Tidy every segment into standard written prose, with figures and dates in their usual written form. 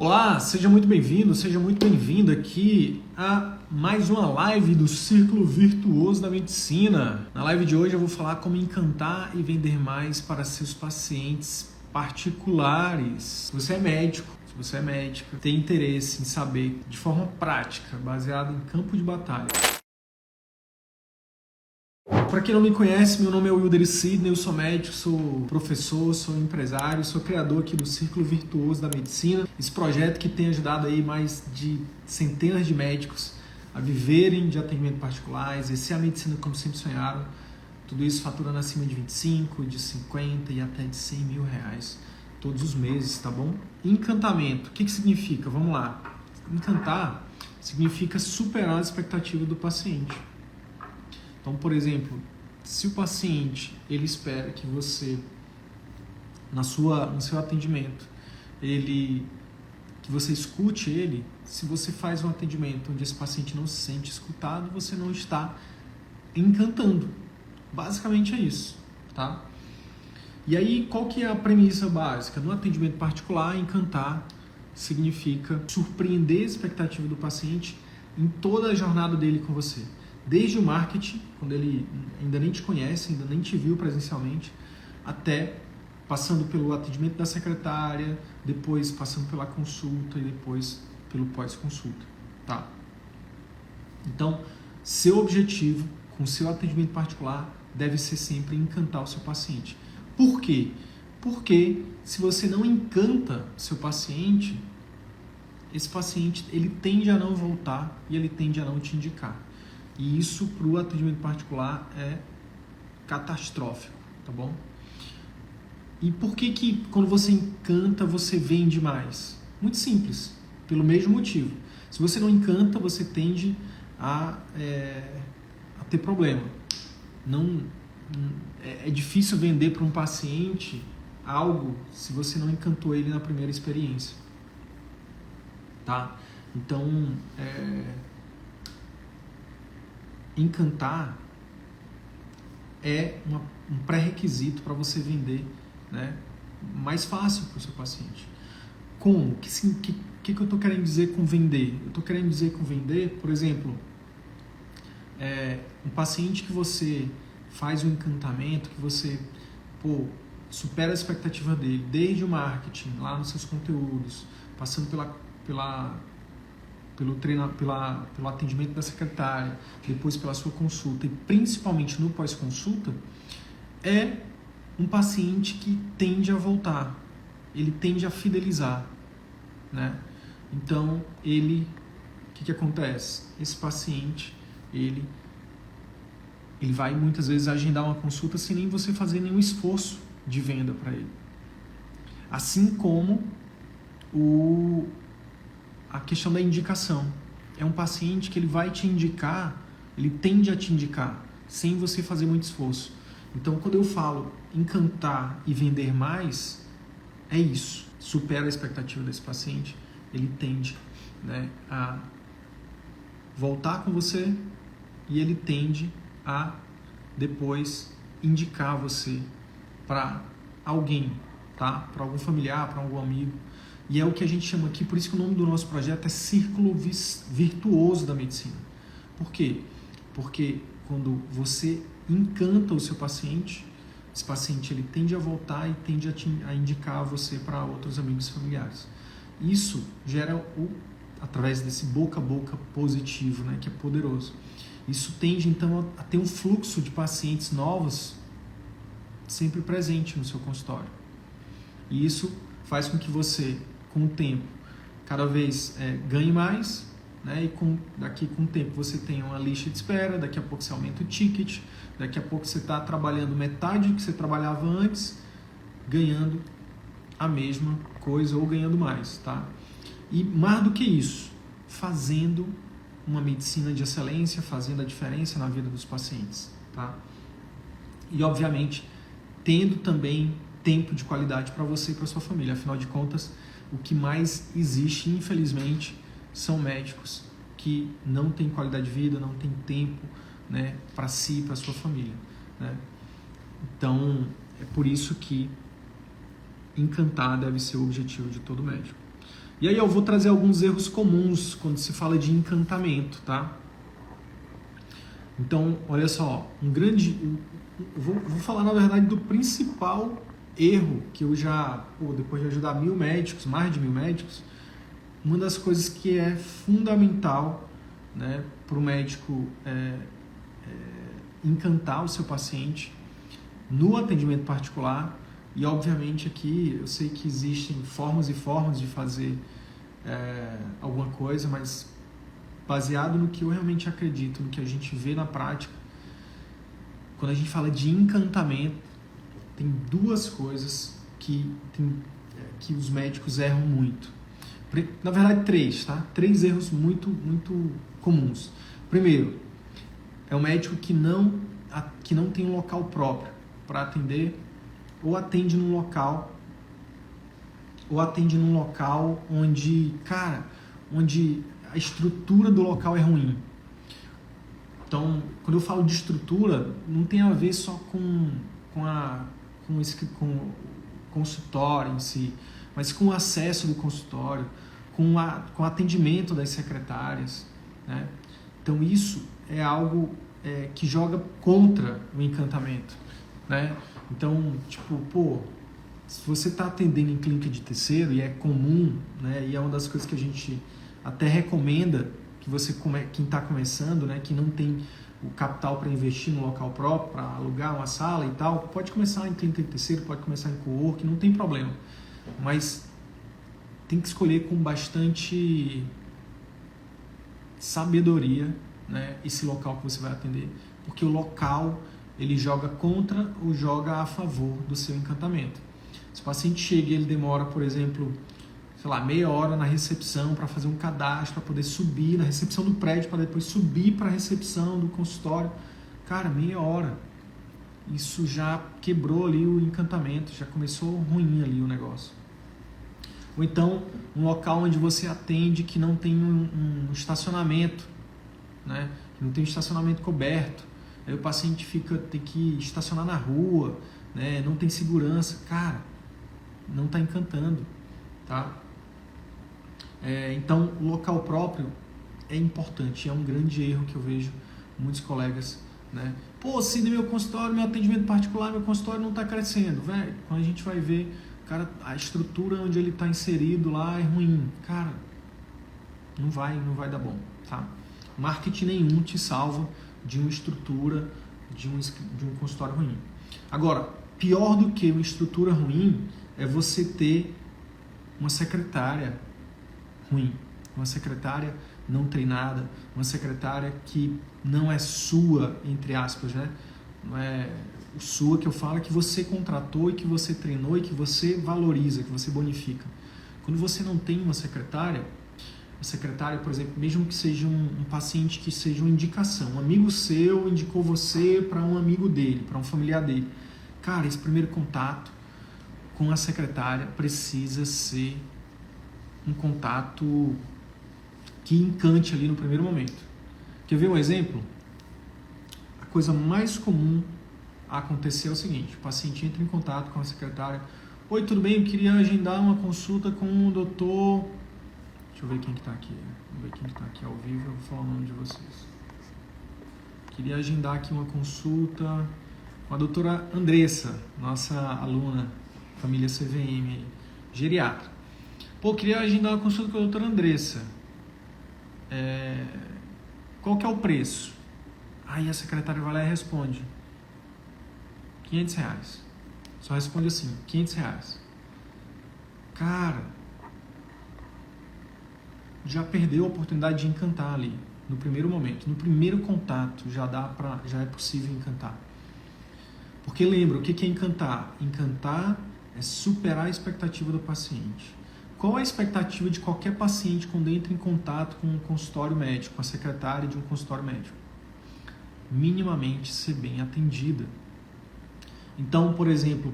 Olá, seja muito bem-vindo, seja muito bem-vinda aqui a mais uma live do Círculo Virtuoso da Medicina. Na live de hoje eu vou falar como encantar e vender mais para seus pacientes particulares. Se você é médico, tem interesse em saber de forma prática, baseada em campo de batalha. Para quem não me conhece, meu nome é Wilder Sidney, eu sou médico, sou professor, sou empresário, sou criador aqui do Círculo Virtuoso da Medicina. Esse projeto que tem ajudado aí mais de centenas de médicos a viverem de atendimento particular, exercer a medicina como sempre sonharam. Tudo isso faturando acima de 25, de 50 e até de 100 mil reais todos os meses, tá bom? Encantamento, o que significa? Vamos lá. Encantar significa superar a expectativa do paciente. Então, por exemplo, se o paciente ele espera que você, no seu atendimento, que você escute ele, se você faz um atendimento onde esse paciente não se sente escutado, você não está encantando. Basicamente é isso, tá? E aí, qual que é a premissa básica? No atendimento particular, encantar significa surpreender a expectativa do paciente em toda a jornada dele com você. Desde o marketing, quando ele ainda nem te conhece, ainda nem te viu presencialmente, até passando pelo atendimento da secretária, depois passando pela consulta e depois pelo pós-consulta, tá? Então, seu objetivo com o seu atendimento particular deve ser sempre encantar o seu paciente. Por quê? Porque se você não encanta seu paciente, esse paciente ele tende a não voltar e ele tende a não te indicar. E isso para o atendimento particular é catastrófico, tá bom? E por que quando você encanta, você vende mais? Muito simples, pelo mesmo motivo. Se você não encanta, você tende a ter problema. É difícil vender para um paciente algo se você não encantou ele na primeira experiência, tá? Então, encantar é um pré-requisito para você vender, né, mais fácil para o seu paciente. Como? O que eu estou querendo dizer com vender? Eu estou querendo dizer com vender, por exemplo, um paciente que você faz um encantamento, que você supera a expectativa dele, desde o marketing, lá nos seus conteúdos, passando pelo atendimento da secretária, depois pela sua consulta e principalmente no pós-consulta, é um paciente que tende a voltar, ele tende a fidelizar, né? Então, o que acontece? Esse paciente, ele vai muitas vezes agendar uma consulta sem nem você fazer nenhum esforço de venda para ele. Assim como a questão da indicação. É um paciente que ele vai te indicar, ele tende a te indicar, sem você fazer muito esforço. Então, quando eu falo encantar e vender mais, é isso. Supera a expectativa desse paciente, ele tende, né, a voltar com você e ele tende a depois indicar você para alguém, tá? Para algum familiar, para algum amigo. E é o que a gente chama aqui, por isso que o nome do nosso projeto é Círculo Virtuoso da Medicina. Por quê? Porque quando você encanta o seu paciente, esse paciente ele tende a voltar e tende a indicar você para outros amigos e familiares. Isso gera, através desse boca a boca positivo, né, que é poderoso. Isso tende, então, a ter um fluxo de pacientes novos sempre presente no seu consultório. E isso faz com que você, com o tempo, cada vez ganhe mais, né? E daqui com o tempo você tem uma lista de espera, daqui a pouco você aumenta o ticket, daqui a pouco você está trabalhando metade do que você trabalhava antes, ganhando a mesma coisa ou ganhando mais, tá? E mais do que isso, fazendo uma medicina de excelência, fazendo a diferença na vida dos pacientes, tá? E, obviamente, tendo também tempo de qualidade para você e para sua família. Afinal de contas, o que mais existe, infelizmente, são médicos que não têm qualidade de vida, não têm tempo, né, para si e para sua família, né? Então, é por isso que encantar deve ser o objetivo de todo médico. E aí eu vou trazer alguns erros comuns quando se fala de encantamento, tá? Então, olha só, vou falar na verdade do principal erro que eu já, depois de ajudar mais de 1000 médicos, uma das coisas que é fundamental, né, para o médico encantar o seu paciente no atendimento particular. E obviamente aqui eu sei que existem formas e formas de fazer alguma coisa, mas baseado no que eu realmente acredito, no que a gente vê na prática, quando a gente fala de encantamento, tem duas coisas que os médicos erram muito. Na verdade, três, tá? 3 erros muito, muito comuns. Primeiro, é o médico que não tem um local próprio para atender, ou atende num local onde a estrutura do local é ruim. Então, quando eu falo de estrutura, não tem a ver só com o consultório em si, mas com o acesso do consultório, com o atendimento das secretárias, né? Então, isso é algo que joga contra o encantamento, né? Então, se você está atendendo em clínica de terceiro, e é comum, né, e é uma das coisas que a gente até recomenda, quem está começando, né, que não tem o capital para investir no local próprio, para alugar uma sala e tal, pode começar em clínica de terceiro, pode começar em coworking, não tem problema. Mas tem que escolher com bastante sabedoria, né, esse local que você vai atender, porque o local ele joga contra ou joga a favor do seu encantamento. Se o paciente chega e ele demora, por exemplo, meia hora na recepção para fazer um cadastro, para poder subir na recepção do prédio, para depois subir para a recepção do consultório, cara, meia hora. Isso já quebrou ali o encantamento, já começou ruim ali o negócio. Ou então, um local onde você atende que não tem um estacionamento, né? Que não tem um estacionamento coberto. Aí o paciente tem que estacionar na rua, né? Não tem segurança. Cara, não está encantando, tá? Então, o local próprio é importante. É um grande erro que eu vejo muitos colegas, né? Se meu consultório, meu atendimento particular, meu consultório não está crescendo, velho. Quando a gente vai ver, cara, a estrutura onde ele está inserido lá é ruim. Cara, não vai dar bom, tá? Marketing nenhum te salva de uma estrutura, de um consultório ruim. Agora, pior do que uma estrutura ruim é você ter uma secretária ruim, uma secretária não treinada, uma secretária que não é sua, entre aspas, né? Não é o sua que eu falo, que você contratou e que você treinou e que você valoriza, que você bonifica. Quando você não tem uma secretária, por exemplo, mesmo que seja um paciente que seja uma indicação, um amigo seu indicou você para um amigo dele, para um familiar dele. Cara, esse primeiro contato com a secretária precisa ser um contato que encante ali no primeiro momento. Quer ver um exemplo? A coisa mais comum a acontecer é o seguinte: o paciente entra em contato com a secretária. Oi, tudo bem? Eu queria agendar uma consulta com o doutor... Deixa eu ver quem que está aqui. Vamos ver quem que está aqui ao vivo. Eu vou falar o nome de vocês. Queria agendar aqui uma consulta com a doutora Andressa, nossa aluna, família CVM, geriatra. Queria agendar uma consulta com a doutora Andressa. Qual que é o preço? Aí a secretária vai lá e responde: R$500. Só responde assim, R$500. Cara, já perdeu a oportunidade de encantar ali, no primeiro momento. No primeiro contato já é possível encantar. Porque lembra, o que é encantar? Encantar é superar a expectativa do paciente. Qual é a expectativa de qualquer paciente quando entra em contato com um consultório médico, com a secretária de um consultório médico? Minimamente ser bem atendida. Então, por exemplo,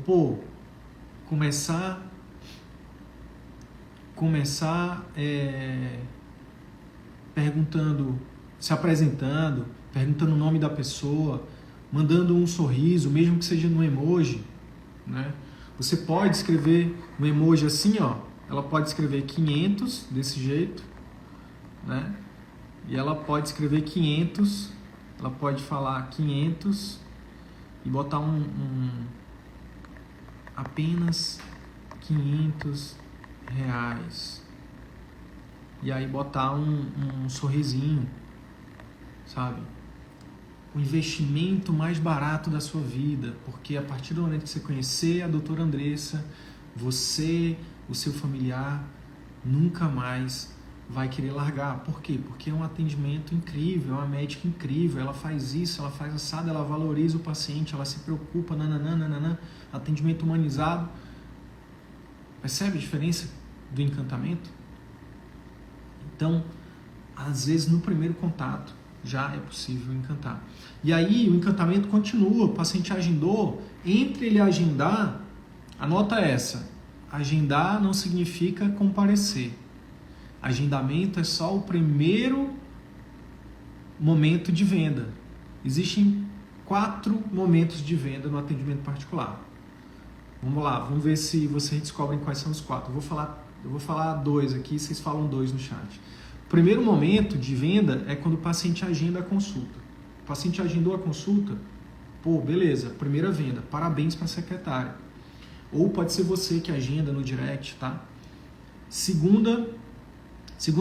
começar perguntando, se apresentando, perguntando o nome da pessoa, mandando um sorriso, mesmo que seja no emoji, né? Você pode escrever um emoji assim, ó, ela pode escrever 500 desse jeito, né? E ela pode escrever 500, ela pode falar 500 e botar apenas 500 reais. E aí botar um sorrisinho, sabe? O investimento mais barato da sua vida, porque a partir do momento que você conhecer a doutora Andressa, você, o seu familiar, nunca mais vai querer largar. Por quê? Porque é um atendimento incrível, é uma médica incrível, ela faz isso, ela faz assado, ela valoriza o paciente, ela se preocupa, nananana, atendimento humanizado. Percebe a diferença do encantamento? Então, às vezes no primeiro contato já é possível encantar. E aí o encantamento continua, o paciente agendou, entre ele agendar, anota essa, agendar não significa comparecer. Agendamento é só o primeiro momento de venda. Existem 4 momentos de venda no atendimento particular. Vamos lá, vamos ver se vocês descobrem quais são os 4. Eu vou falar 2 aqui, vocês falam 2 no chat. O primeiro momento de venda é quando o paciente agenda a consulta. O paciente agendou a consulta, pô, beleza, primeira venda, parabéns para a secretária. Ou pode ser você que agenda no direct, tá? Segundo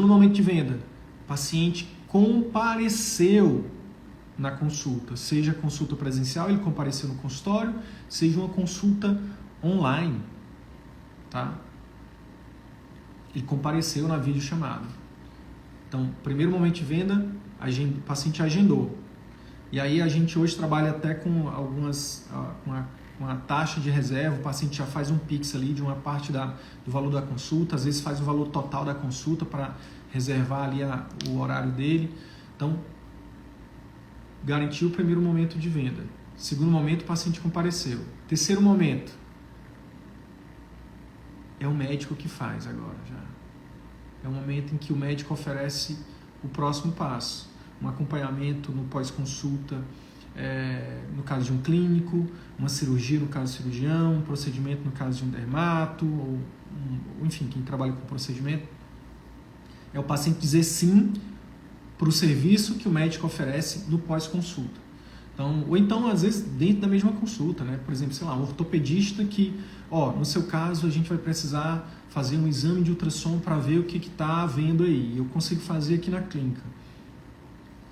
momento de venda, o paciente compareceu na consulta, seja consulta presencial, ele compareceu no consultório, seja uma consulta online, tá? Ele compareceu na videochamada. Então, primeiro momento de venda, o paciente agendou. E aí a gente hoje trabalha até com uma taxa de reserva, o paciente já faz um Pix ali de uma parte do valor da consulta, às vezes faz o valor total da consulta para reservar ali o horário dele. Então, garantiu o primeiro momento de venda. Segundo momento, o paciente compareceu. Terceiro momento, é o médico que faz agora já. É o momento em que o médico oferece o próximo passo. Um acompanhamento no pós-consulta, no caso de um clínico, uma cirurgia no caso do cirurgião, um procedimento no caso de um dermato, ou enfim, quem trabalha com procedimento. É o paciente dizer sim para o serviço que o médico oferece no pós-consulta. Então, ou então, às vezes, dentro da mesma consulta, né? Por exemplo, sei lá, um ortopedista que, no seu caso, a gente vai precisar fazer um exame de ultrassom para ver o que está havendo aí. Eu consigo fazer aqui na clínica.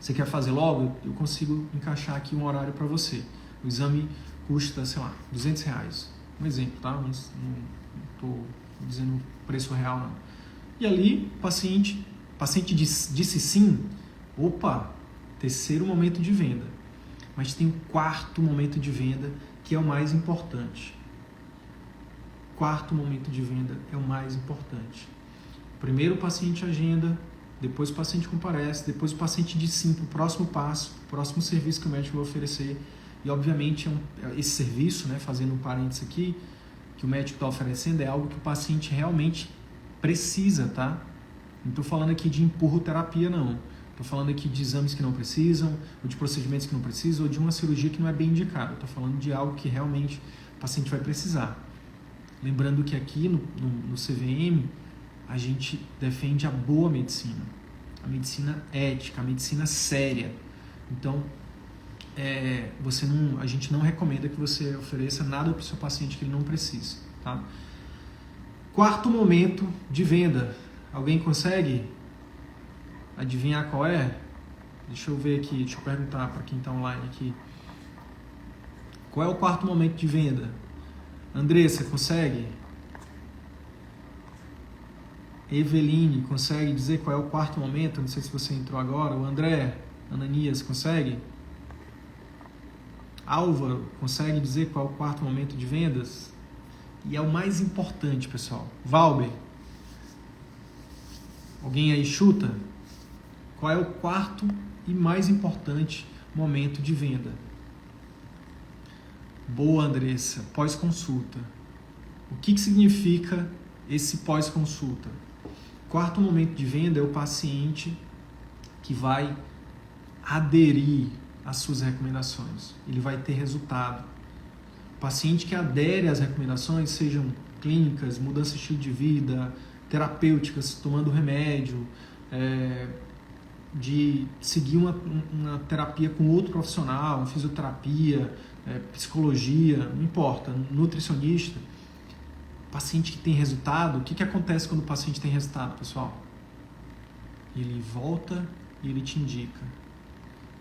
Você quer fazer logo? Eu consigo encaixar aqui um horário para você. O exame custa, sei lá, R$200. Um exemplo, tá? Não estou dizendo o preço real, não. E ali, o paciente disse sim. Opa, terceiro momento de venda. Mas tem o quarto momento de venda, que é o mais importante. Quarto momento de venda é o mais importante. Primeiro o paciente agenda, depois o paciente comparece, depois o paciente diz sim para o próximo passo, próximo serviço que o médico vai oferecer. E obviamente esse serviço, né, fazendo um parênteses aqui, que o médico está oferecendo é algo que o paciente realmente precisa, tá? Não estou falando aqui de empurroterapia, não. Estou falando aqui de exames que não precisam, ou de procedimentos que não precisam, ou de uma cirurgia que não é bem indicada. Estou falando de algo que realmente o paciente vai precisar. Lembrando que aqui no CVM, a gente defende a boa medicina, a medicina ética, a medicina séria. Então, a gente não recomenda que você ofereça nada para o seu paciente que ele não precisa. Tá? Quarto momento de venda. Alguém consegue adivinhar qual é? Deixa eu ver aqui, deixa eu perguntar para quem está online aqui. Qual é o quarto momento de venda? Andressa, consegue? Eveline, consegue dizer qual é o quarto momento? Não sei se você entrou agora. O André, Ananias, consegue? Álvaro, consegue dizer qual é o quarto momento de vendas? E é o mais importante, pessoal. Valber, alguém aí chuta? Qual é o quarto e mais importante momento de venda? Boa, Andressa. Pós-consulta. O que significa esse pós-consulta? Quarto momento de venda é o paciente que vai aderir às suas recomendações. Ele vai ter resultado. O paciente que adere às recomendações, sejam clínicas, mudança de estilo de vida, terapêuticas, tomando remédio, de seguir uma terapia com outro profissional, uma fisioterapia, psicologia, não importa, nutricionista, paciente que tem resultado. O que acontece quando o paciente tem resultado, pessoal? Ele volta e ele te indica.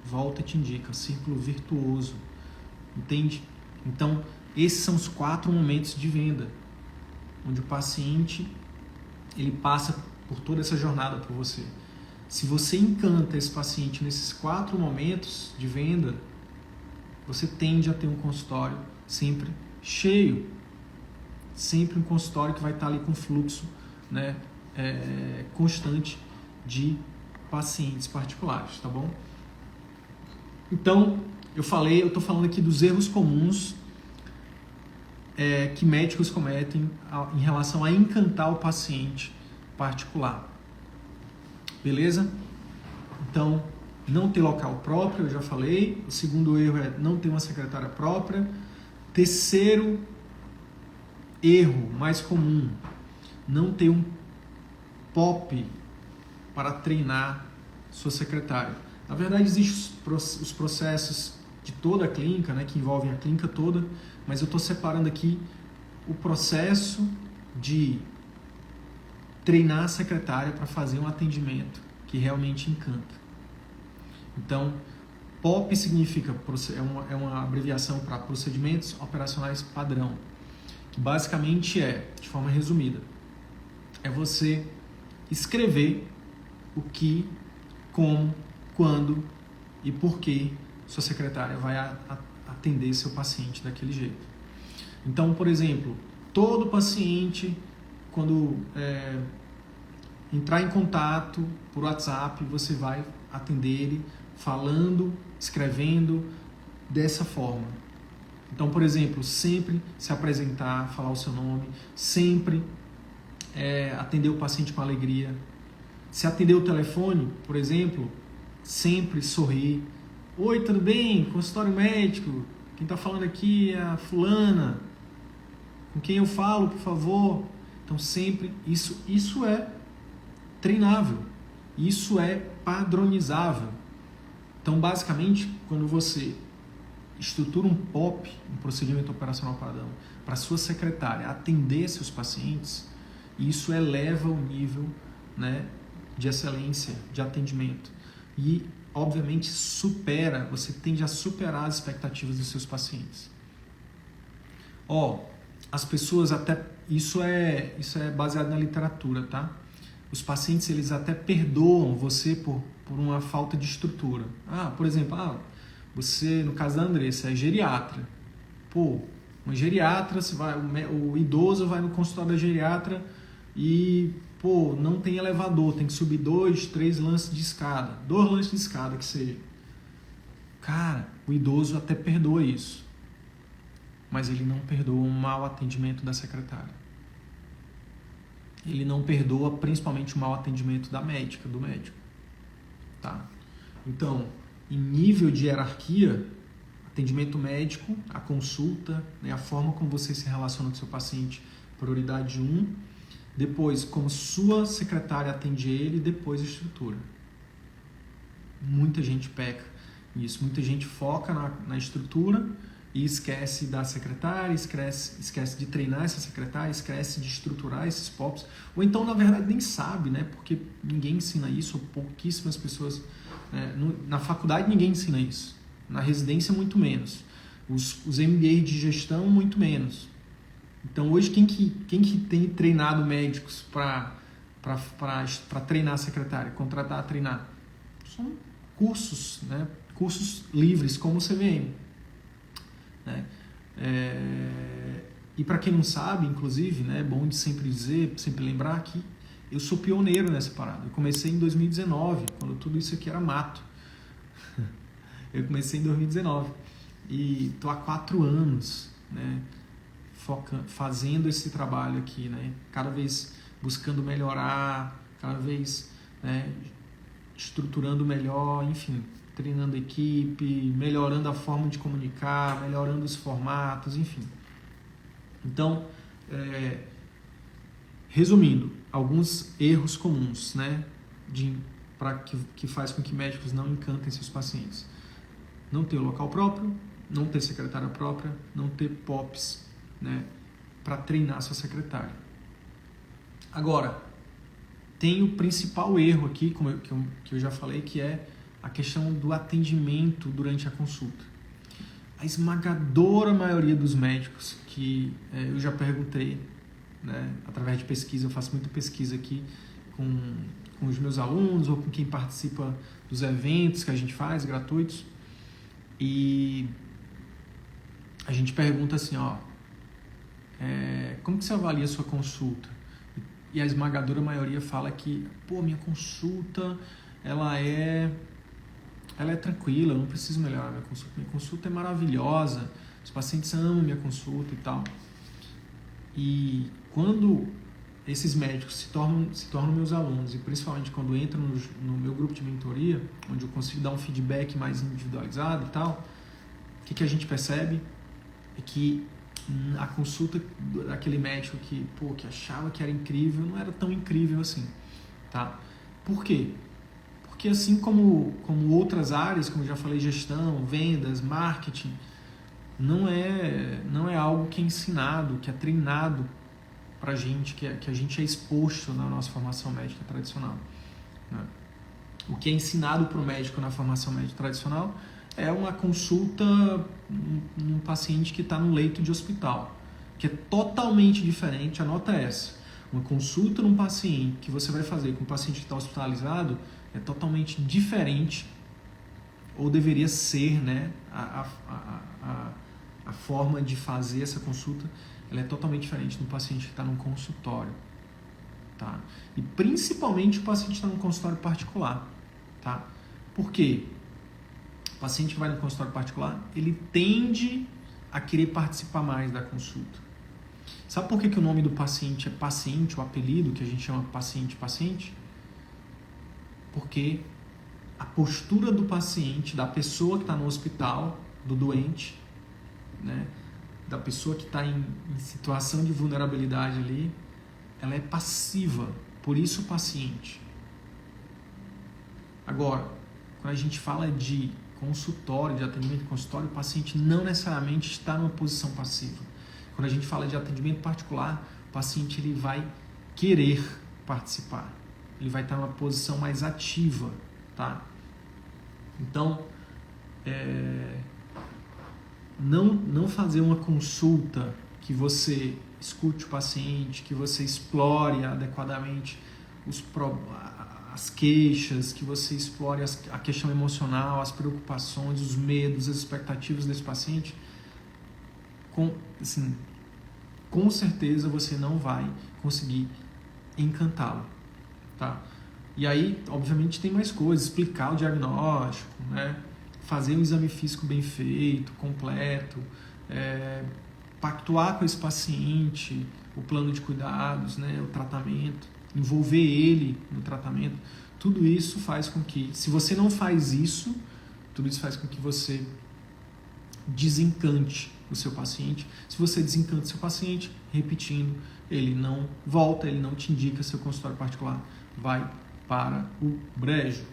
Volta e te indica. Círculo virtuoso. Entende? Então, esses são os 4 momentos de venda, onde o paciente ele passa por toda essa jornada para você. Se você encanta esse paciente nesses 4 momentos de venda, você tende a ter um consultório sempre cheio. Sempre um consultório que vai estar ali com fluxo, né, constante de pacientes particulares, tá bom? Então, eu estou falando aqui dos erros comuns que médicos cometem em relação a encantar o paciente particular. Beleza? Então, não ter local próprio, eu já falei. O segundo erro é não ter uma secretária própria. Terceiro erro mais comum, não ter um POP para treinar sua secretária. Na verdade, existem os processos de toda a clínica, né, que envolvem a clínica toda, mas eu estou separando aqui o processo de treinar a secretária para fazer um atendimento que realmente encanta. Então, POP significa, é uma abreviação para procedimentos operacionais padrão, que basicamente de forma resumida, é você escrever o que, como, quando e por que sua secretária vai atender seu paciente daquele jeito. Então, por exemplo, todo paciente, quando entrar em contato por WhatsApp, você vai atender ele falando, escrevendo dessa forma. Então, por exemplo, sempre se apresentar, falar o seu nome, sempre atender o paciente com alegria. Se atender o telefone, por exemplo, sempre sorrir. Oi, tudo bem? Consultório médico. Quem está falando aqui é a fulana. Com quem eu falo, por favor? Então, sempre, isso é treinável. Isso é padronizável. Então, basicamente, quando você estrutura um POP, um procedimento operacional padrão, para sua secretária atender seus pacientes, isso eleva o nível, né, de excelência, de atendimento. E, obviamente, você tende a superar as expectativas dos seus pacientes. As pessoas até... Isso é baseado na literatura, tá? Os pacientes, eles até perdoam você por uma falta de estrutura. Por exemplo, você, no caso da Andressa, é geriatra. Uma geriatra, o idoso vai no consultório da geriatra e, não tem elevador, tem que subir 2, 3 lances de escada. 2 lances de escada, que seja. Cara, o idoso até perdoa isso. Mas ele não perdoa um mau atendimento da secretária. Ele não perdoa principalmente o mau atendimento da médica, do médico. Tá? Então, em nível de hierarquia, atendimento médico, a consulta, né, a forma como você se relaciona com o seu paciente, prioridade 1. Depois, como sua secretária atende ele, depois a estrutura. Muita gente peca nisso, muita gente foca na estrutura e esquece da secretária, esquece de treinar essa secretária, esquece de estruturar esses POPs, ou então, na verdade, nem sabe, né? Porque ninguém ensina isso, ou pouquíssimas pessoas... na faculdade ninguém ensina isso, na residência muito menos, os MBA de gestão muito menos. Então, hoje, quem que tem treinado médicos para treinar a secretária, contratar a treinar? São cursos, né? Cursos livres, como o CVM. Né? E para quem não sabe, inclusive, né, é bom de sempre dizer, sempre lembrar que eu sou pioneiro nessa parada. Eu comecei em 2019, quando tudo isso aqui era mato. Eu comecei em 2019 e estou há 4 anos, né, fazendo esse trabalho aqui, né, cada vez buscando melhorar, cada vez, né, estruturando melhor, enfim, treinando a equipe, melhorando a forma de comunicar, melhorando os formatos, enfim. Então, Resumindo, alguns erros comuns, né, que faz com que médicos não encantem seus pacientes. Não ter o local próprio, não ter secretária própria, não ter POPs, né, para treinar sua secretária. Agora, tem o principal erro aqui, que eu já falei, que é a questão do atendimento durante a consulta. A esmagadora maioria dos médicos que eu já perguntei, né, através de pesquisa, eu faço muita pesquisa aqui com os meus alunos ou com quem participa dos eventos que a gente faz, gratuitos, e a gente pergunta assim, como que você avalia a sua consulta? E a esmagadora maioria fala que, minha consulta, ela é tranquila, eu não preciso melhorar minha consulta. Minha consulta é maravilhosa, os pacientes amam minha consulta e tal. E quando esses médicos se tornam meus alunos, e principalmente quando entram no meu grupo de mentoria, onde eu consigo dar um feedback mais individualizado e tal, o que a gente percebe é que a consulta daquele médico que achava que era incrível, não era tão incrível assim, tá? Por quê? Porque assim como outras áreas, como eu já falei, gestão, vendas, marketing, não é algo que é ensinado, que é treinado pra gente, que a gente é exposto na nossa formação médica tradicional, né? O que é ensinado para o médico na formação médica tradicional é uma consulta num paciente que está no leito de hospital, que é totalmente diferente, anota essa. Uma consulta num paciente que você vai fazer com um paciente que está hospitalizado é totalmente diferente, ou deveria ser, né? A forma de fazer essa consulta, ela é totalmente diferente do paciente que está num consultório, tá? E principalmente o paciente que está num consultório particular, tá? Por quê? O paciente que vai no consultório particular, ele tende a querer participar mais da consulta. Sabe por que o nome do paciente é paciente, o apelido que a gente chama paciente? Porque a postura do paciente, da pessoa que está no hospital, do doente, né, da pessoa que está em situação de vulnerabilidade ali, ela é passiva, por isso paciente. Agora, quando a gente fala de consultório, de atendimento consultório, o paciente não necessariamente está numa posição passiva. Quando a gente fala de atendimento particular, o paciente ele vai querer participar, ele vai estar numa posição mais ativa, tá? Então, não fazer uma consulta que você escute o paciente, que você explore adequadamente as queixas, que você explore a questão emocional, as preocupações, os medos, as expectativas desse paciente, com certeza você não vai conseguir encantá-lo, tá? E aí, obviamente, tem mais coisas, explicar o diagnóstico, né? Fazer um exame físico bem feito, completo, pactuar com esse paciente, o plano de cuidados, né? O tratamento, envolver ele no tratamento. Tudo isso faz com que, se você não faz isso, tudo isso faz com que você desencante o seu paciente. Se você desencanta o seu paciente, repetindo, ele não volta, ele não te indica seu consultório particular, vai para o brejo,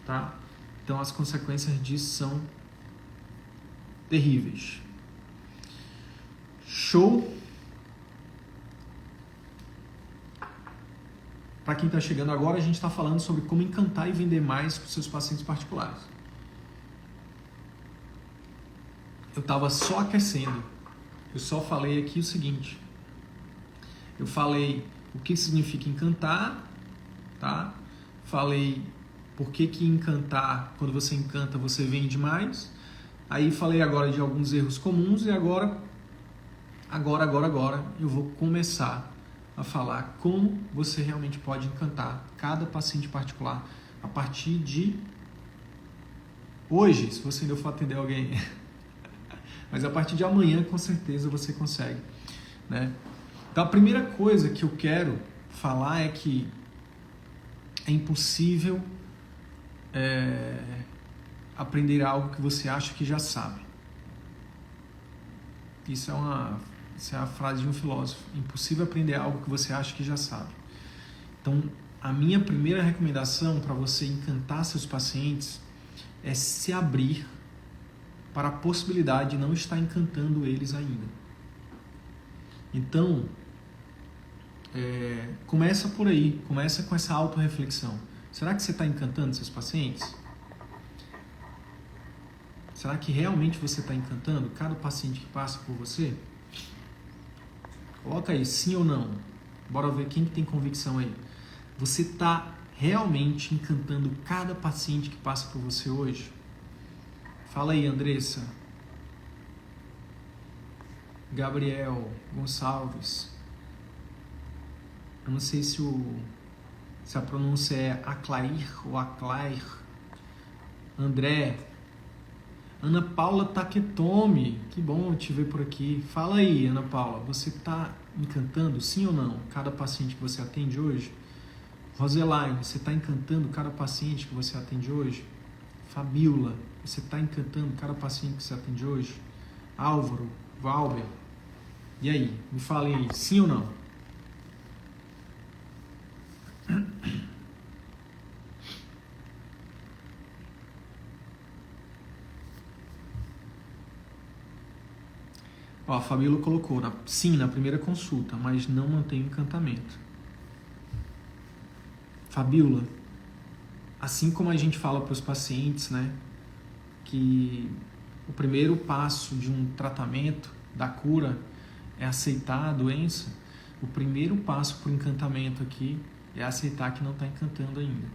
tá? Então as consequências disso são terríveis. Show? Para quem está chegando agora, a gente está falando sobre como encantar e vender mais para os seus pacientes particulares. Eu estava só aquecendo. Eu só falei aqui o seguinte. Eu falei o que significa encantar, tá? Falei por que encantar, quando você encanta, você vende mais. Aí falei agora de alguns erros comuns e agora eu vou começar a falar como você realmente pode encantar cada paciente particular a partir de hoje, se você ainda for atender alguém. Mas a partir de amanhã, com certeza, você consegue, né? Então, a primeira coisa que eu quero falar é que é impossível aprender algo que você acha que já sabe. Isso Essa é a frase de um filósofo. É impossível aprender algo que você acha que já sabe. Então, a minha primeira recomendação para você encantar seus pacientes é se abrir para a possibilidade de não estar encantando eles ainda. Então, começa por aí, começa com essa autorreflexão. Será que você está encantando seus pacientes? Será que realmente você está encantando cada paciente que passa por você? Coloca aí, sim ou não. Bora ver quem que tem convicção aí. Você está realmente encantando cada paciente que passa por você hoje? Fala aí, Andressa. Gabriel Gonçalves. Eu não sei se a pronúncia é Aclair ou Aclair. André. Ana Paula Taketomi. Que bom te ver por aqui. Fala aí, Ana Paula. Você está encantando, sim ou não, cada paciente que você atende hoje? Roselaine, você está encantando cada paciente que você atende hoje? Fabiola, você está encantando cada paciente que você atende hoje? Álvaro, Valber. E aí, me falem aí, sim ou não? Ó, a Fabiola colocou, sim, na primeira consulta, mas não mantém o encantamento. Fabiola, assim como a gente fala para os pacientes, né, que o primeiro passo de um tratamento, da cura, é aceitar a doença, o primeiro passo para o encantamento aqui é aceitar que não está encantando ainda.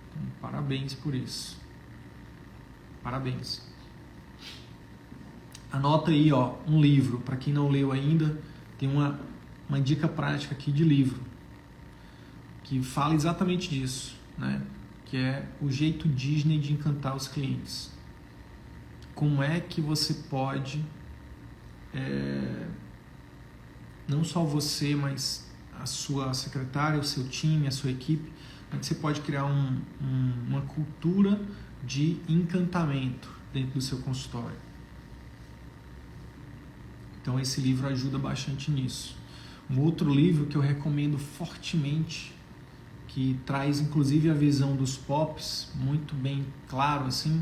Então, parabéns por isso. Parabéns. Anota aí, ó, um livro. Para quem não leu ainda, tem uma dica prática aqui de livro que fala exatamente disso, né? Que é o jeito Disney de encantar os clientes. Como é que você pode, não só você, mas a sua secretária, o seu time, a sua equipe, como é que você pode criar uma cultura de encantamento dentro do seu consultório. Então esse livro ajuda bastante nisso. Um outro livro que eu recomendo fortemente, que traz inclusive a visão dos POPs, muito bem claro assim,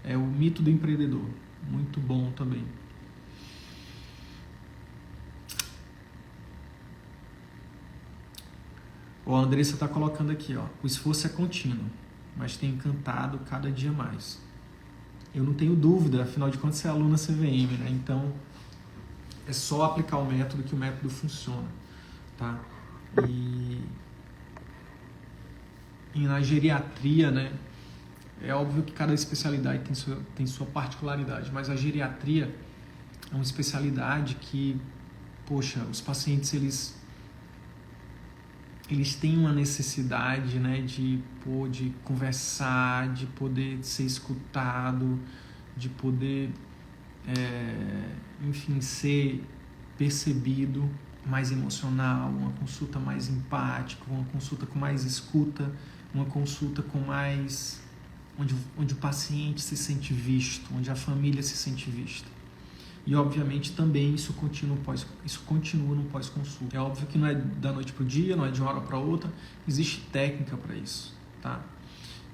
é O Mito do Empreendedor. Muito bom também. O Andressa está colocando aqui, ó, o esforço é contínuo, mas tem encantado cada dia mais. Eu não tenho dúvida, afinal de contas você é aluna CVM, né? Então é só aplicar o método que o método funciona, tá? E na geriatria, né? É óbvio que cada especialidade tem sua particularidade, mas a geriatria é uma especialidade que, poxa, os pacientes eles têm uma necessidade, né, de conversar, de poder ser escutado, de poder, enfim, ser percebido, mais emocional, uma consulta mais empática, uma consulta com mais escuta, uma consulta com mais... onde o paciente se sente visto, onde a família se sente vista. E, obviamente, também isso continua no pós-consulta. É óbvio que não é da noite para o dia, não é de uma hora para outra, existe técnica para isso, tá?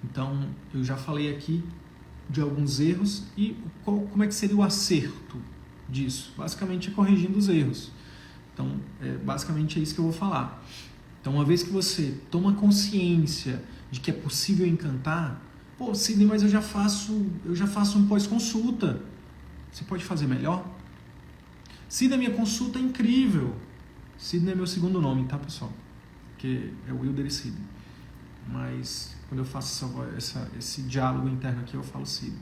Então, eu já falei aqui de alguns erros e como é que seria o acerto disso? Basicamente é corrigindo os erros. Então, basicamente é isso que eu vou falar. Então, uma vez que você toma consciência de que é possível encantar, pô, Sidney, mas eu já faço um pós-consulta. Você pode fazer melhor? Sidney, minha consulta é incrível. Sidney é meu segundo nome, tá, pessoal? Porque é o Wilder e Sidney. Mas quando eu faço esse diálogo interno aqui, eu falo Sidney.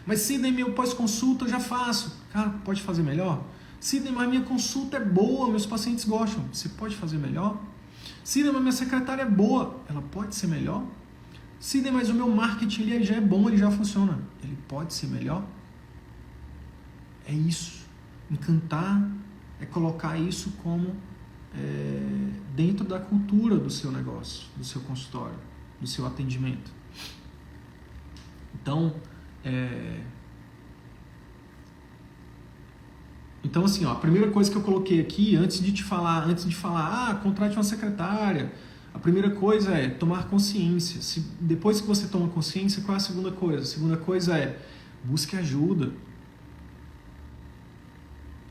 Mas Sidney, meu pós-consulta eu já faço. Cara, pode fazer melhor? Sidney, mas minha consulta é boa, meus pacientes gostam. Você pode fazer melhor? Sidney, mas minha secretária é boa. Ela pode ser melhor? Sidney, mas o meu marketing ele já é bom, ele já funciona. Ele pode ser melhor? É isso. Encantar é colocar isso como dentro da cultura do seu negócio, do seu consultório, do seu atendimento. Então, Então, assim, ó, a primeira coisa que eu coloquei aqui, antes de falar, contrate uma secretária, a primeira coisa é tomar consciência. Depois que você toma consciência, qual é a segunda coisa? A segunda coisa é busque ajuda.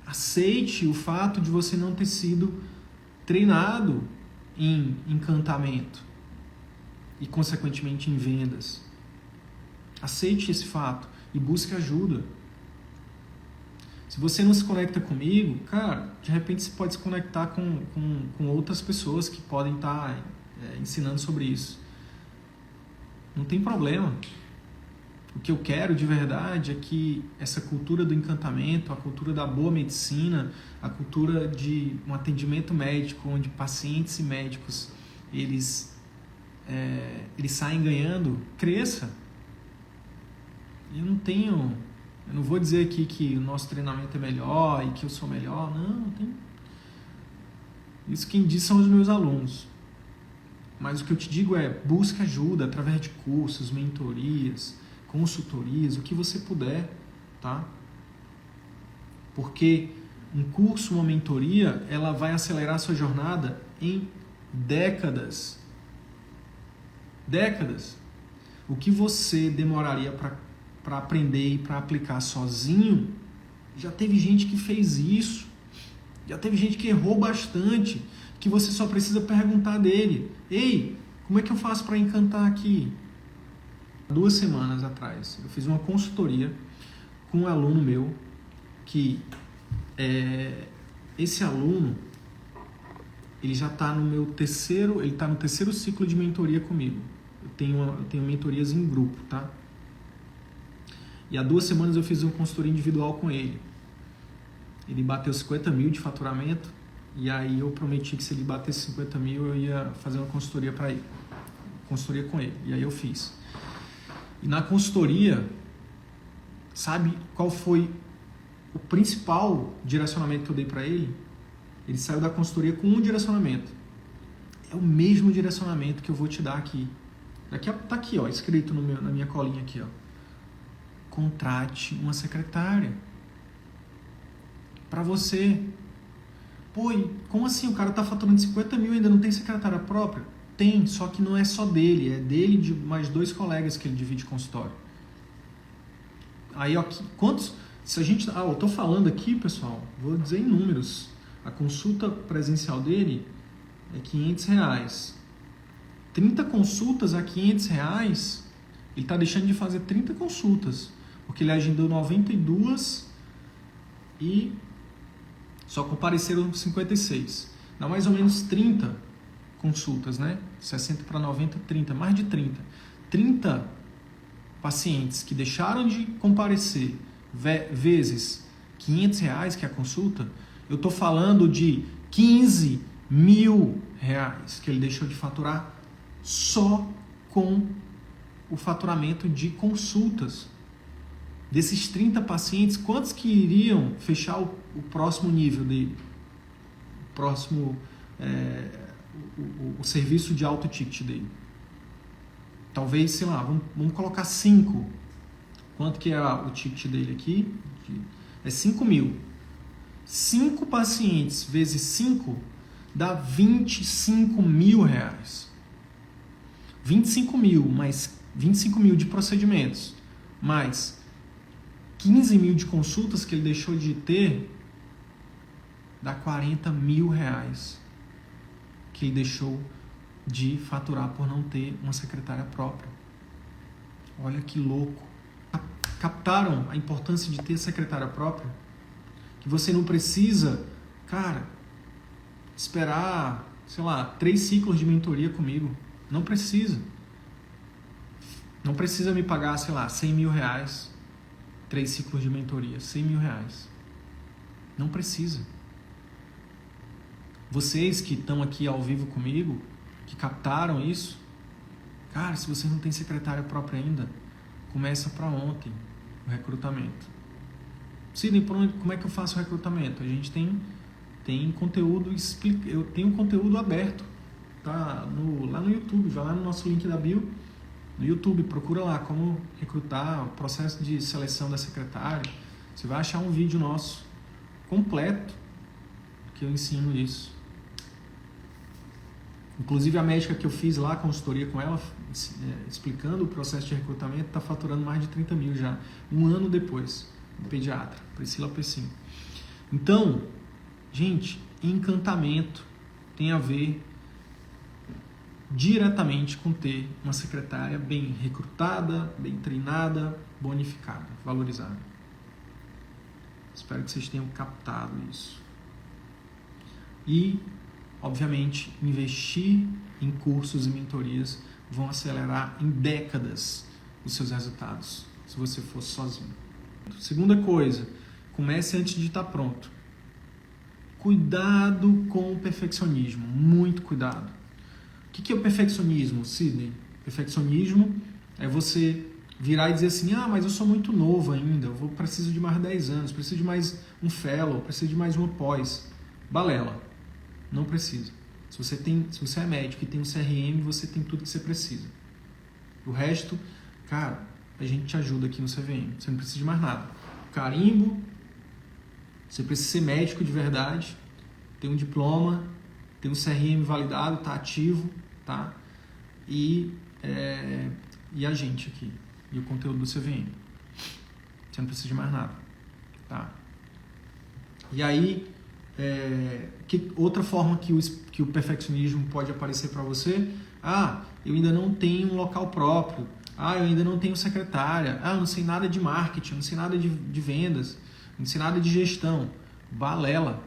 Aceite o fato de você não ter sido treinado em encantamento e, consequentemente, em vendas. Aceite esse fato e busque ajuda. Se você não se conecta comigo, cara, de repente você pode se conectar com outras pessoas que podem estar ensinando sobre isso. Não tem problema. O que eu quero de verdade é que essa cultura do encantamento, a cultura da boa medicina, a cultura de um atendimento médico, onde pacientes e médicos eles saem ganhando, cresça. Eu não vou dizer aqui que o nosso treinamento é melhor e que eu sou melhor. Não tem. Isso quem diz são os meus alunos. Mas o que eu te digo é, busque ajuda através de cursos, mentorias, consultorias, o que você puder, tá? Porque um curso, uma mentoria, ela vai acelerar a sua jornada em décadas. Décadas. O que você demoraria para aprender e para aplicar sozinho, já teve gente que fez isso, já teve gente que errou bastante, que você só precisa perguntar dele: ei, como é que eu faço para encantar aqui? 2 semanas atrás, eu fiz uma consultoria com um aluno meu, que esse aluno, ele já está no terceiro ciclo de mentoria comigo. Eu tenho mentorias em grupo, tá? E há 2 semanas eu fiz uma consultoria individual com ele. Ele bateu 50 mil de faturamento, e aí eu prometi que se ele batesse 50 mil eu ia fazer uma consultoria para ele. Consultoria com ele. E aí eu fiz. E na consultoria, sabe qual foi o principal direcionamento que eu dei para ele? Ele saiu da consultoria com um direcionamento. É o mesmo direcionamento que eu vou te dar aqui. Tá aqui, ó, escrito na minha colinha aqui, ó. Contrate uma secretária para você. Pô, como assim? O cara tá faturando 50 mil e ainda não tem secretária própria? Tem, só que não é só dele, é dele de mais 2 colegas que ele divide consultório. Aí, ó, quantos? Se a gente, eu tô falando aqui, pessoal, vou dizer em números. A consulta presencial dele é R$500. 30 consultas a R$500, ele tá deixando de fazer 30 consultas, porque ele agendou 92 e só compareceram 56. Dá mais ou menos 30 consultas, né? 60 para 90, 30, mais de 30. 30 pacientes que deixaram de comparecer vezes R$500, que é a consulta, eu tô falando de R$15 mil que ele deixou de faturar só com o faturamento de consultas. Desses 30 pacientes, quantos que iriam fechar o próximo nível dele? O próximo, o serviço de alto ticket dele? Talvez, sei lá, vamos colocar 5. Quanto que é o ticket dele aqui? É 5 mil. 5 pacientes vezes 5 dá R$25 mil. 25 mil, mais 25 mil de procedimentos, mais 15 mil de consultas que ele deixou de ter, dá R$40 mil que ele deixou de faturar por não ter uma secretária própria. Olha que louco. Captaram a importância de ter secretária própria? Que você não precisa, cara, esperar, sei lá, 3 ciclos de mentoria comigo. Não precisa. Não precisa me pagar, sei lá, R$100 mil. 3 ciclos de mentoria, R$100 mil. Não precisa. Vocês que estão aqui ao vivo comigo, que captaram isso, cara, se você não tem secretária própria ainda, começa para ontem o recrutamento. Sidney, como é que eu faço o recrutamento? A gente tem conteúdo, eu tenho conteúdo aberto, tá? Lá no YouTube, vai lá no nosso link da bio, no YouTube, procura lá como recrutar, o processo de seleção da secretária. Você vai achar um vídeo nosso completo que eu ensino isso. Inclusive a médica que eu fiz lá, a consultoria com ela, explicando o processo de recrutamento, está faturando mais de 30 mil já, um ano depois, pediatra, Priscila Pessim. Então, gente, encantamento tem a ver diretamente com ter uma secretária bem recrutada, bem treinada, bonificada, valorizada. Espero que vocês tenham captado isso. E, obviamente, investir em cursos e mentorias vão acelerar em décadas os seus resultados, se você for sozinho. Segunda coisa, comece antes de estar pronto. Cuidado com o perfeccionismo, muito cuidado. O que é o perfeccionismo, Sidney? Perfeccionismo é você virar e dizer assim, mas eu sou muito novo ainda, preciso de mais 10 anos, preciso de mais um fellow, preciso de mais uma pós. Balela, não precisa. Se você é médico e tem um CRM, você tem tudo que você precisa. O resto, cara, a gente te ajuda aqui no CVM, você não precisa de mais nada. Carimbo, você precisa ser médico de verdade, ter um diploma, ter um CRM validado, tá ativo, tá? E a gente aqui, e o conteúdo do CVM. Você não precisa de mais nada, tá? E aí, outra forma que o perfeccionismo pode aparecer para você, eu ainda não tenho um local próprio, eu ainda não tenho secretária, eu não sei nada de marketing, não sei nada de vendas, não sei nada de gestão. Balela.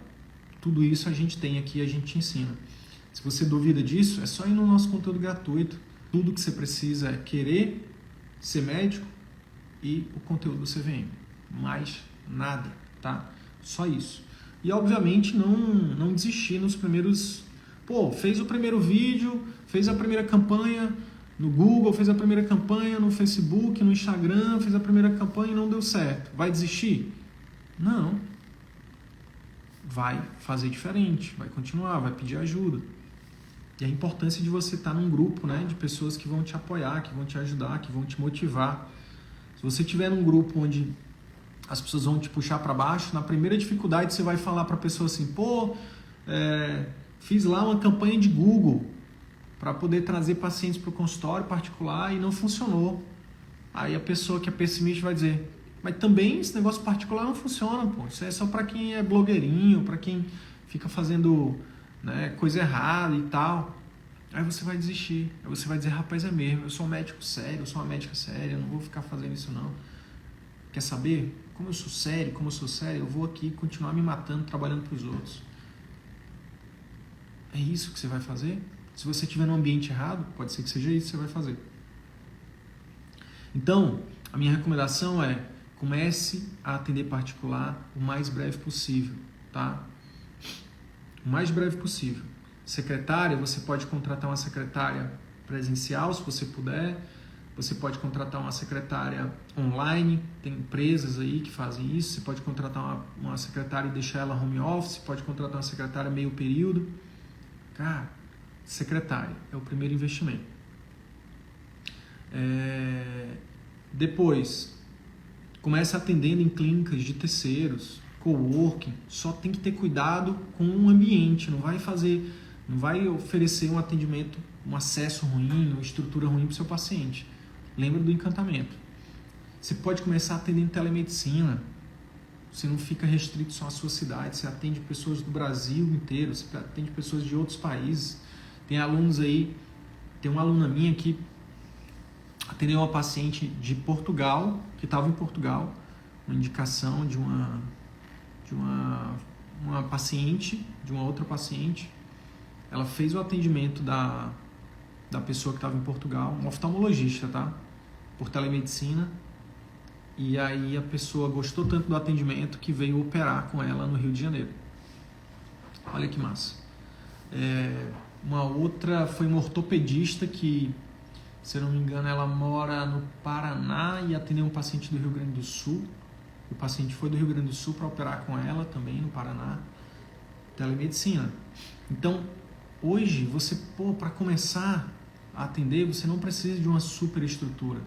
Tudo isso a gente tem aqui, a gente te ensina. Se você duvida disso, é só ir no nosso conteúdo gratuito. Tudo que você precisa é querer ser médico e o conteúdo do CVM. Mais nada, tá? Só isso. E, obviamente, não desistir nos primeiros... fez o primeiro vídeo, fez a primeira campanha no Google, fez a primeira campanha no Facebook, no Instagram, fez a primeira campanha e não deu certo. Vai desistir? Não. Vai fazer diferente, vai continuar, vai pedir ajuda. E a importância de você estar num grupo, né, de pessoas que vão te apoiar, que vão te ajudar, que vão te motivar. Se você estiver num grupo onde as pessoas vão te puxar para baixo, na primeira dificuldade você vai falar para a pessoa assim, fiz lá uma campanha de Google para poder trazer pacientes para o consultório particular e não funcionou. Aí a pessoa que é pessimista vai dizer, mas também esse negócio particular não funciona, isso é só para quem é blogueirinho, para quem fica fazendo, né, coisa errada e tal. Aí você vai desistir, aí você vai dizer, rapaz, é mesmo, eu sou um médico sério, eu sou uma médica séria, eu não vou ficar fazendo isso não. Quer saber? Como eu sou sério, eu vou aqui continuar me matando, trabalhando para os outros. É isso que você vai fazer? Se você estiver no ambiente errado, pode ser que seja isso que você vai fazer. Então, a minha recomendação é, comece a atender particular o mais breve possível, tá? O mais breve possível. Secretária, você pode contratar uma secretária presencial, se você puder. Você pode contratar uma secretária online, tem empresas aí que fazem isso. Você pode contratar uma secretária e deixar ela home office, pode contratar uma secretária meio período. Cara, secretária é o primeiro investimento. Depois, começa atendendo em clínicas de terceiros, coworking. Só tem que ter cuidado com o ambiente, não vai oferecer um atendimento, um acesso ruim, uma estrutura ruim para o seu paciente. Lembra do encantamento. Você pode começar atendendo telemedicina. Você não fica restrito só à sua cidade. Você atende pessoas do Brasil inteiro. Você atende pessoas de outros países. Tem alunos aí. Tem uma aluna minha que atendeu uma paciente de Portugal, que estava em Portugal. Uma indicação de uma paciente, de uma outra paciente. Ela fez o atendimento da pessoa que estava em Portugal, um oftalmologista, tá? Por telemedicina. E aí a pessoa gostou tanto do atendimento que veio operar com ela no Rio de Janeiro. Olha que massa. Uma outra foi uma ortopedista que, se eu não me engano, ela mora no Paraná e atendeu um paciente do Rio Grande do Sul. O paciente foi do Rio Grande do Sul para operar com ela também no Paraná. Telemedicina. Então, hoje, você, para começar a atender, você não precisa de uma super estrutura.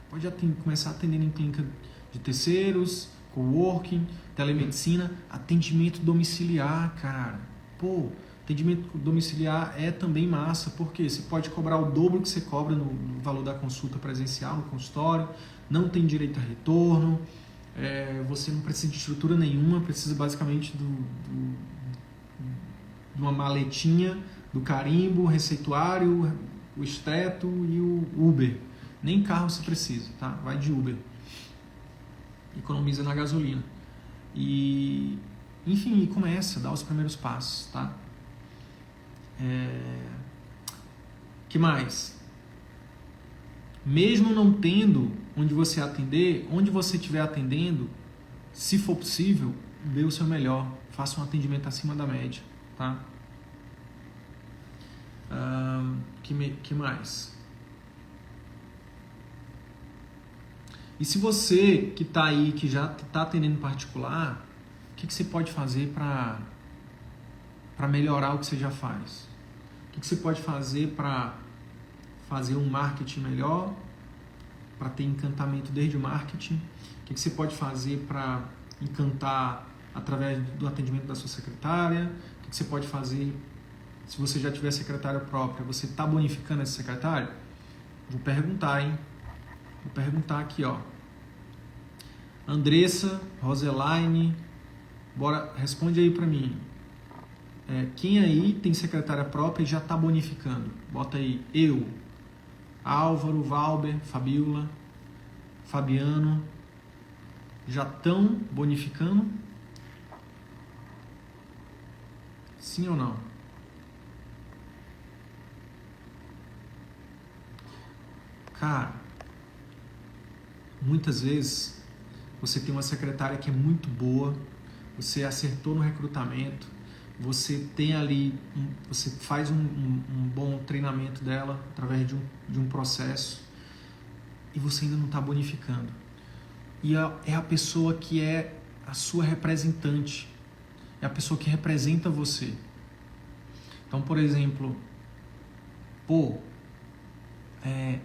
Pode começar atendendo em clínica de terceiros, coworking, telemedicina, atendimento domiciliar, cara. Pô, atendimento domiciliar é também massa, porque você pode cobrar o dobro que você cobra no valor da consulta presencial no consultório, não tem direito a retorno, você não precisa de estrutura nenhuma, precisa basicamente de uma maletinha, do carimbo, o receituário, o esteto e o Uber. Nem carro você precisa, tá? Vai de Uber. Economiza na gasolina. E, enfim, começa a dar os primeiros passos, tá? Que mais? Mesmo não tendo onde você atender, onde você estiver atendendo, se for possível, dê o seu melhor. Faça um atendimento acima da média, tá? Que mais? E se você que está aí, que já está atendendo particular, o que você pode fazer para melhorar o que você já faz? O que você pode fazer para fazer um marketing melhor, para ter encantamento desde o marketing? O que você pode fazer para encantar através do atendimento da sua secretária? O que você pode fazer se você já tiver secretária própria? Você está bonificando esse secretário? Vou perguntar, hein? Vou perguntar aqui, ó. Andressa, Roselaine, bora, responde aí para mim. Quem aí tem secretária própria e já está bonificando? Bota aí, eu, Álvaro, Valber, Fabiola, Fabiano, já estão bonificando? Sim ou não? Cara, muitas vezes você tem uma secretária que é muito boa, você acertou no recrutamento, você tem ali, você faz um bom treinamento dela através de um processo e você ainda não está bonificando. E é a pessoa que é a sua representante, é a pessoa que representa você. Então, por exemplo,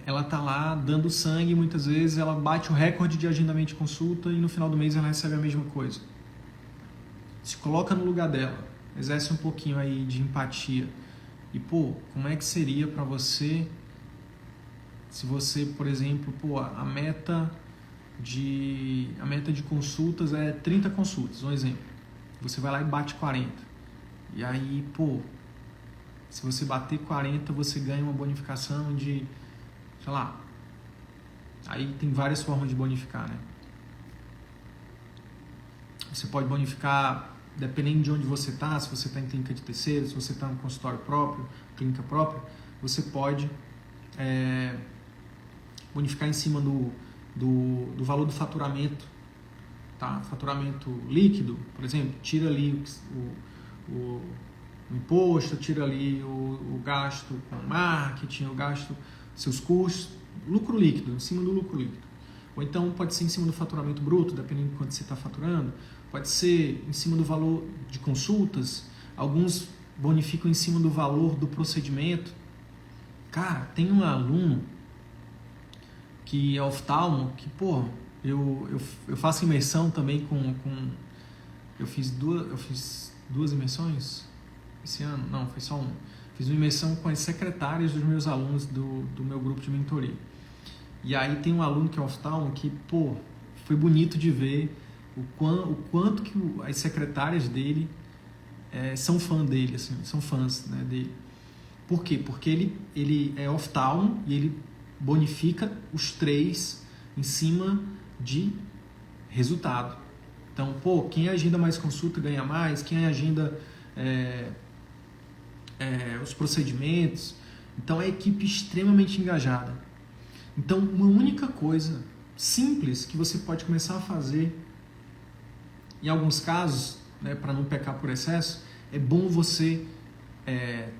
ela tá lá dando sangue, muitas vezes ela bate o recorde de agendamento de consulta e no final do mês ela recebe a mesma coisa. Se coloca no lugar dela, exerce um pouquinho aí de empatia. E como é que seria para você se você, por exemplo, a meta de consultas é 30 consultas, um exemplo. Você vai lá e bate 40. E aí, se você bater 40, você ganha uma bonificação de, sei lá, aí tem várias formas de bonificar, né? Você pode bonificar dependendo de onde você está, se você está em clínica de terceiro, se você está no consultório próprio, clínica própria, você pode bonificar em cima do valor do faturamento, tá? Faturamento líquido, por exemplo, tira ali o imposto, tira ali o gasto com marketing, o gasto, seus custos, lucro líquido, em cima do lucro líquido. Ou então pode ser em cima do faturamento bruto, dependendo de quanto você está faturando, pode ser em cima do valor de consultas, alguns bonificam em cima do valor do procedimento. Cara, tem um aluno que é oftalmo, que eu faço imersão também eu fiz duas imersões esse ano, não, foi só uma. Fiz uma imersão com as secretárias dos meus alunos do meu grupo de mentoria. E aí tem um aluno que é oftalmo que, foi bonito de ver o quanto que as secretárias dele são fã dele, assim, são fãs, né, dele. Por quê? Porque ele é oftalmo e ele bonifica os 3 em cima de resultado. Então, quem agenda mais consulta ganha mais, quem agenda os procedimentos. Então, é a equipe extremamente engajada. Então, uma única coisa simples que você pode começar a fazer, em alguns casos, né, para não pecar por excesso, é bom você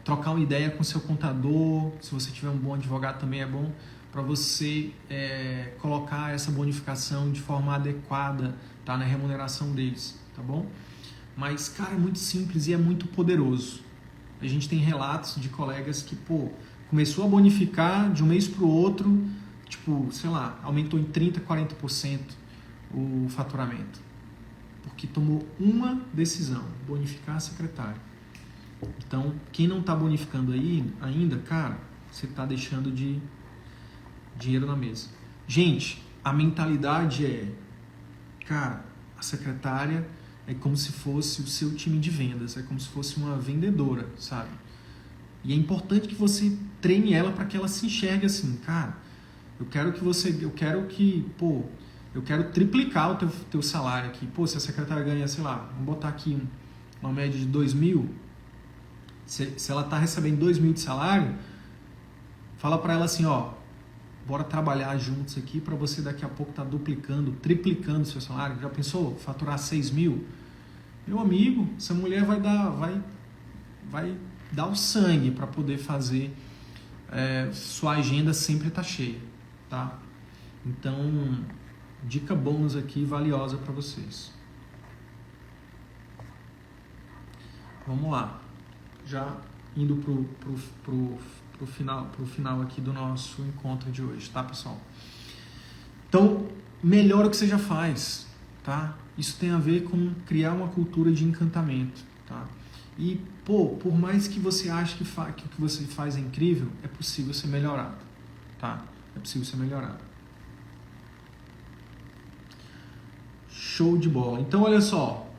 trocar uma ideia com seu contador. Se você tiver um bom advogado também é bom, para você colocar essa bonificação de forma adequada, tá, na remuneração deles, tá bom? Mas, cara, é muito simples e é muito poderoso. A gente tem relatos de colegas que, começou a bonificar de um mês para o outro, sei lá, aumentou em 30%, 40% o faturamento. porque tomou uma decisão, bonificar a secretária. Então, quem não está bonificando aí ainda, cara, você está deixando de dinheiro na mesa. Gente, a mentalidade é, cara, a secretária é como se fosse o seu time de vendas, é como se fosse uma vendedora, sabe? E é importante que você treine ela para que ela se enxergue assim, cara, eu quero triplicar o teu salário aqui. Pô, se a secretária ganha, sei lá, vamos botar aqui uma média de 2.000, se ela está recebendo 2.000 de salário, fala para ela assim, ó, bora trabalhar juntos aqui para você daqui a pouco estar duplicando, triplicando o seu salário. Já pensou faturar 6.000? Meu amigo, essa mulher vai dar o sangue para poder fazer sua agenda sempre estar cheia, tá? Então, dica bônus aqui, valiosa para vocês. Vamos lá, já indo pro final aqui do nosso encontro de hoje, tá, pessoal? Então, melhora o que você já faz, tá? Isso tem a ver com criar uma cultura de encantamento, tá? E, por mais que você ache que o que você faz é incrível, é possível ser melhorado, tá? É possível ser melhorado. Show de bola. Então, olha só,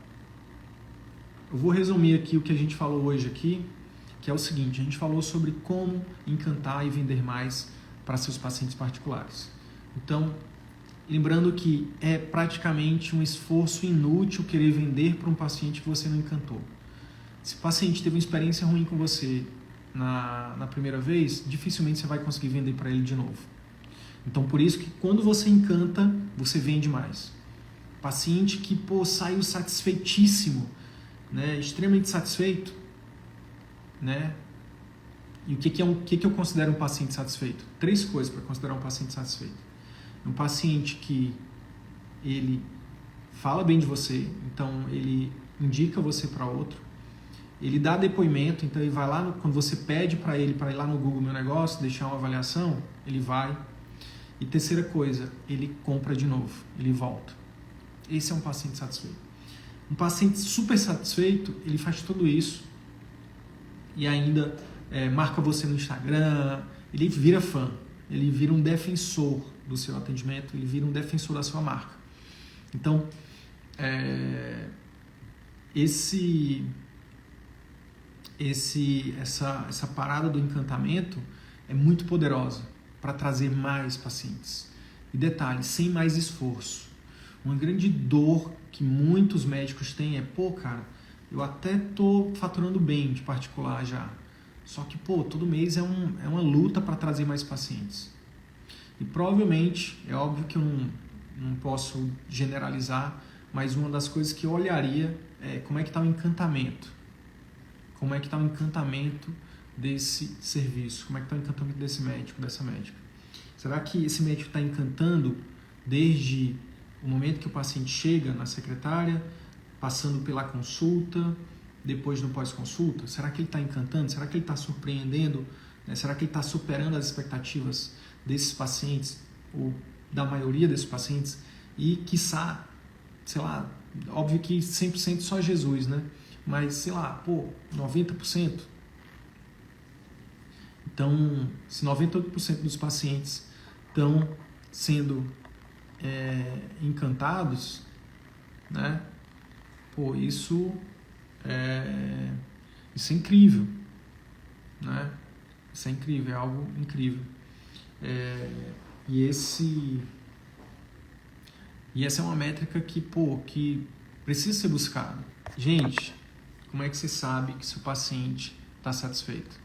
eu vou resumir aqui o que a gente falou hoje aqui, que é o seguinte: a gente falou sobre como encantar e vender mais para seus pacientes particulares. Então, lembrando que é praticamente um esforço inútil querer vender para um paciente que você não encantou. Se o paciente teve uma experiência ruim com você na primeira vez, dificilmente você vai conseguir vender para ele de novo. Então, por isso que quando você encanta, você vende mais. Paciente que, saiu satisfeitíssimo, né, extremamente satisfeito, né? E o que eu considero um paciente satisfeito? 3 coisas para considerar um paciente satisfeito. Um paciente que ele fala bem de você, então ele indica você para outro. Ele dá depoimento, então ele vai lá, quando você pede para ele para ir lá no Google Meu Negócio, deixar uma avaliação, ele vai. E terceira coisa, ele compra de novo, ele volta. Esse é um paciente satisfeito. Um paciente super satisfeito, ele faz tudo isso e ainda marca você no Instagram, ele vira fã, ele vira um defensor do seu atendimento, ele vira um defensor da sua marca. Então, essa parada do encantamento é muito poderosa para trazer mais pacientes. E detalhe, sem mais esforço. Uma grande dor que muitos médicos têm é, cara, eu até tô faturando bem de particular já, só que, todo mês é uma luta para trazer mais pacientes. E provavelmente, é óbvio que eu não posso generalizar, mas uma das coisas que eu olharia é como é que está o encantamento. Como é que está o encantamento desse serviço? Como é que está o encantamento desse médico, dessa médica? Será que esse médico está encantando desde o momento que o paciente chega na secretária, passando pela consulta, depois no pós-consulta? Será que ele está encantando? Será que ele está surpreendendo? Será que ele está superando as expectativas desses pacientes, ou da maioria desses pacientes? E, quiçá, sei lá, óbvio que 100% só Jesus, né? Mas, sei lá, 90%. Então, se 98% dos pacientes estão sendo encantados, né? Isso é incrível, né? Isso é incrível, é algo incrível. E essa é uma métrica que precisa ser buscada. Gente, como é que você sabe que seu paciente está satisfeito?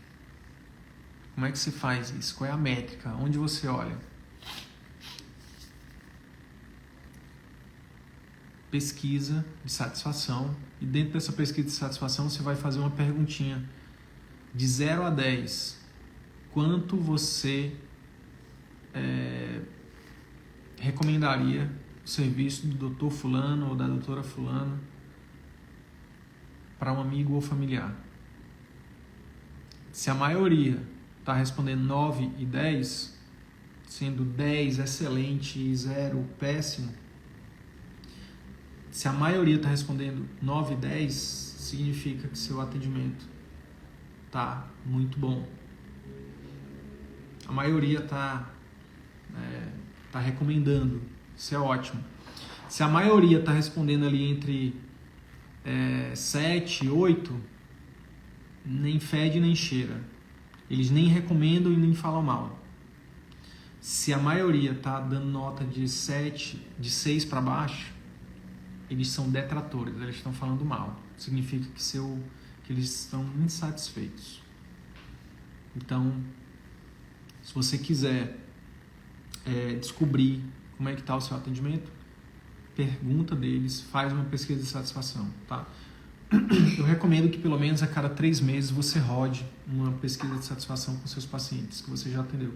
Como é que você faz isso? Qual é a métrica? Onde você olha? Pesquisa de satisfação. E dentro dessa pesquisa de satisfação, você vai fazer uma perguntinha. De 0 a 10, quanto você recomendaria o serviço do doutor fulano ou da doutora fulano para um amigo ou familiar? Se a maioria está respondendo 9 e 10, sendo 10 excelente e 0 péssimo, Se a maioria está respondendo 9 e 10, significa que seu atendimento está muito bom. A maioria está recomendando, isso é ótimo. Se a maioria está respondendo ali entre 7 e 8, nem fede nem cheira. Eles nem recomendam e nem falam mal. Se a maioria está dando nota de 6 para baixo, eles são detratores, eles estão falando mal. Significa que eles estão insatisfeitos. Então, se você quiser descobrir como é que está o seu atendimento, pergunta deles, faz uma pesquisa de satisfação, tá? Eu recomendo que pelo menos a cada 3 meses você rode uma pesquisa de satisfação com seus pacientes que você já atendeu.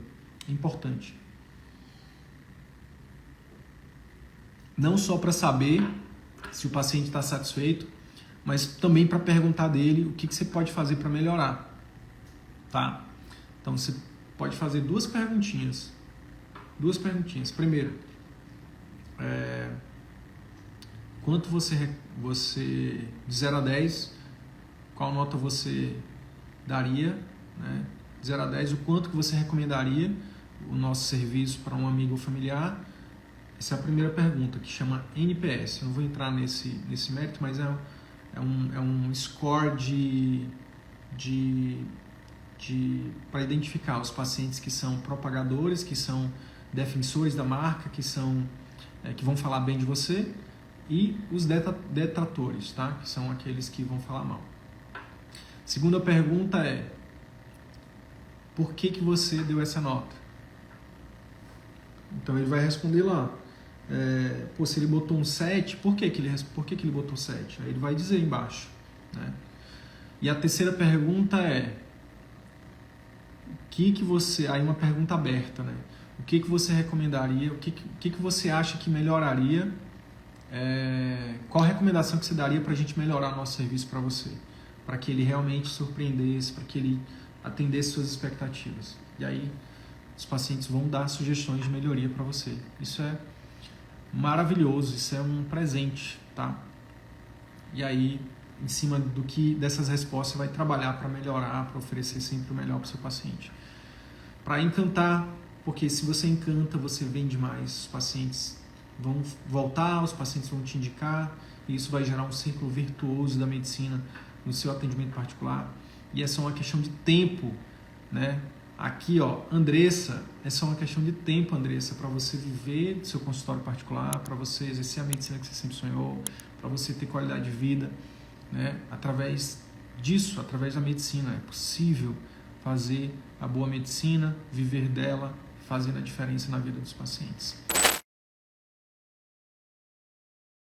É importante. Não só para saber se o paciente está satisfeito, mas também para perguntar dele o que você pode fazer para melhorar, tá? Então você pode fazer duas perguntinhas. Primeiro, quanto você de 0 a 10, qual nota você daria, né? De 0 a 10, o quanto que você recomendaria o nosso serviço para um amigo ou familiar? Essa é a primeira pergunta, que chama NPS. Eu não vou entrar nesse mérito, mas é um score para identificar os pacientes que são propagadores, que são defensores da marca, que vão falar bem de você, e os detratores, tá? Que são aqueles que vão falar mal. Segunda pergunta é: por que você deu essa nota? Então ele vai responder lá. Se ele botou um 7, por que ele botou 7? Aí ele vai dizer embaixo, né? E a terceira pergunta é: aí uma pergunta aberta, né? O que você recomendaria? O que você acha que melhoraria? Qual a recomendação que você daria para a gente melhorar o nosso serviço para você? Para que ele realmente surpreendesse, para que ele atendesse suas expectativas. E aí os pacientes vão dar sugestões de melhoria para você. Isso é maravilhoso, isso é um presente, tá? E aí, em cima dessas respostas, você vai trabalhar para melhorar, para oferecer sempre o melhor para o seu paciente. Para encantar, porque se você encanta, você vende mais, os pacientes vão voltar, os pacientes vão te indicar, e isso vai gerar um círculo virtuoso da medicina no seu atendimento particular. E é só uma questão de tempo, né? Aqui, Andressa, é só uma questão de tempo, Andressa, para você viver do seu consultório particular, para você exercer a medicina que você sempre sonhou, para você ter qualidade de vida, né? Através disso, através da medicina, é possível fazer a boa medicina, viver dela, fazendo a diferença na vida dos pacientes.